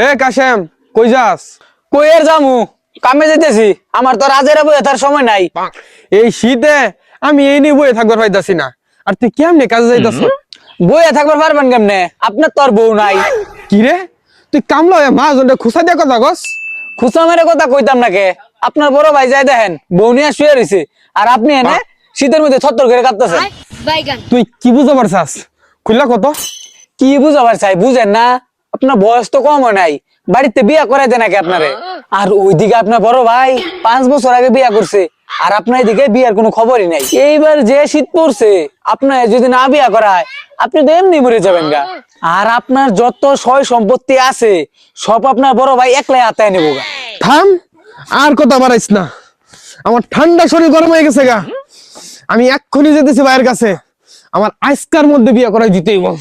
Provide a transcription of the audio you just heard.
এ কাশেম, কই যাস? কই আর যামু, কামে যাইতেছি। আমার তো রাজের বই তার সময় নাই। এই শীতে আমি এই নিয়ে বয়ে থাকবার পাইতাছি না। আর তুই কেমনে কাজে যাইতাছ? বইয়া থাকবার পারবেন কেমনে? আপনার তো আর বউ নাই। কি রে, তুই কামলা হয়ে মা জনটা খুসা দিয়া কথা কস? খুচা মেরে কথা কইতাম নাকে। আপনার বড় ভাই যাই দেখেন, বউ নিয়ে শুয়ে রয়েছে, আর আপনি এনে শীতের মধ্যে ছত্তর করে কাঁদতেছেন। তুই কি বুঝাবার চাস? খুললা কত? কি বুঝাবার চাই, বুঝেন না? আপনার বয়স তো কম হয় নাই, বাড়িতে বিয়া করাই দেয় নাকি আপনারে? আর ওইদিকে আপনার বড় ভাই 5 বছর আগে বিয়া করছে, আর আপনার এদিকে বিয়ার কোনো খবরই নাই। এইবার যে শীত পড়ছে, আপনার যদি না বিয়া করায়, আপনি তো এমনি মরে যাবেন গা। আর আপনার যত সয় সম্পত্তি আছে, সব আপনার বড় ভাই একলাই আতায় নেবো গা। থাম, আর কথা বাড়াইস না। আমার ঠান্ডা শরীর গরম হয়ে গেছে গা। আমি এক্ষুনি যেতেছি ভাইয়ের কাছে। আমার আজকার মধ্যে বিয়ে করাই দিতেই বল।